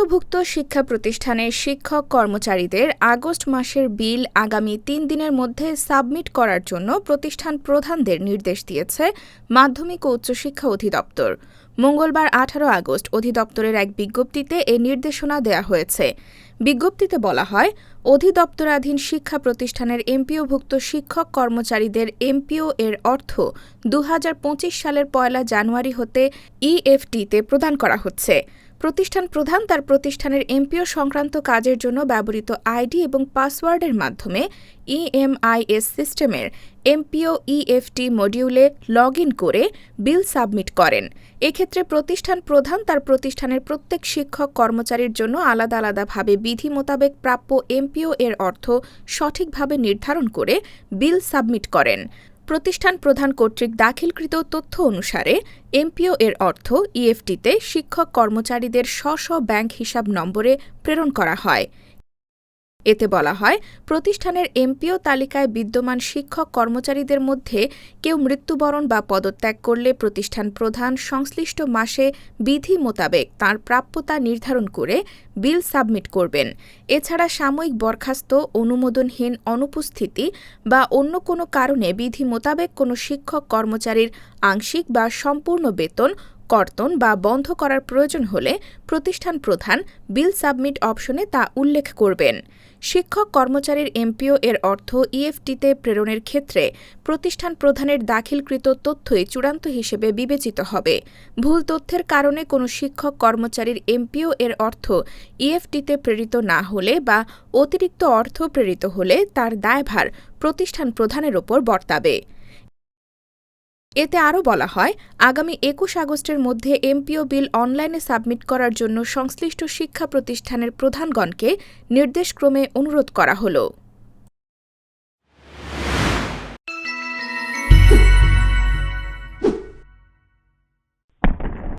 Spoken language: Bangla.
এমপিওভুক্ত শিক্ষা প্রতিষ্ঠানের শিক্ষক কর্মচারীদের আগস্ট মাসের বিল আগামী ৩ দিনের মধ্যে সাবমিট করার জন্য প্রতিষ্ঠান প্রধানদের নির্দেশ দিয়েছে মাধ্যমিক ও উচ্চশিক্ষা অধিদপ্তর। মঙ্গলবার ১৮ আগস্ট অধিদপ্তরের এক বিজ্ঞপ্তিতে এ নির্দেশনা দেওয়া হয়েছে। বিজ্ঞপ্তিতে বলা হয়, অধিদপ্তরাধীন শিক্ষা প্রতিষ্ঠানের এমপিওভুক্ত শিক্ষক কর্মচারীদের এমপিও এর অর্থ ২০২৫ সালের ১ জানুয়ারি হতে ইএফটিতে প্রদান করা হচ্ছে। প্রতিষ্ঠান প্রধান তার প্রতিষ্ঠানের এমপিও সংক্রান্ত কাজের জন্য ব্যবহৃত আইডি এবং পাসওয়ার্ডের মাধ্যমে ইএমআইএস সিস্টেমের এমপিও ইএফটি মডিউলে লগ ইন করে বিল সাবমিট করেন। এক্ষেত্রে প্রতিষ্ঠান প্রধান তার প্রতিষ্ঠানের প্রত্যেক শিক্ষক কর্মচারীর জন্য আলাদা আলাদাভাবে বিধি মোতাবেক প্রাপ্য এমপিও এর অর্থ সঠিকভাবে নির্ধারণ করে বিল সাবমিট করেন। প্রতিষ্ঠান প্রধান কর্তৃক দাখিলকৃত তথ্য অনুসারে এমপিও এর অর্থ ইএফটিতে শিক্ষক কর্মচারীদের স্ব ব্যাংক হিসাব নম্বরে প্রেরণ করা হয়। এতে বলা হয়, প্রতিষ্ঠানের এমপিও তালিকায় বিদ্যমান শিক্ষক কর্মচারীদের মধ্যে কেউ মৃত্যুবরণ বা পদত্যাগ করলে প্রতিষ্ঠান প্রধান সংশ্লিষ্ট মাসে বিধি মোতাবেক তাঁর প্রাপ্যতা নির্ধারণ করে বিল সাবমিট করবেন। এছাড়া সাময়িক বরখাস্ত, অনুমোদনহীন অনুপস্থিতি বা অন্য কোনো কারণে বিধি মোতাবেক কোনো শিক্ষক কর্মচারীর আংশিক বা সম্পূর্ণ বেতন কর্তন বা বন্ধ করার প্রয়োজন হলে প্রতিষ্ঠান প্রধান বিল সাবমিট অপশনে তা উল্লেখ করবেন। শিক্ষক কর্মচারীর এমপিও এর অর্থ ইএফটিতে প্রেরণের ক্ষেত্রে প্রতিষ্ঠান প্রধানের দাখিলকৃত তথ্যই চূড়ান্ত হিসেবে বিবেচিত হবে। ভুল তথ্যের কারণে কোনো শিক্ষক কর্মচারীর এমপিও এর অর্থ ইএফটিতে প্রেরিত না হলে বা অতিরিক্ত অর্থ প্রেরিত হলে তার দায়ভার প্রতিষ্ঠান প্রধানের ওপর বর্তাবে। এতে আরও বলা হয়, আগামী ২১ আগস্টের মধ্যে এমপিও বিল অনলাইনে সাবমিট করার জন্য সংশ্লিষ্ট শিক্ষা প্রতিষ্ঠানের প্রধানগণকে নির্দেশক্রমে অনুরোধ করা হলো।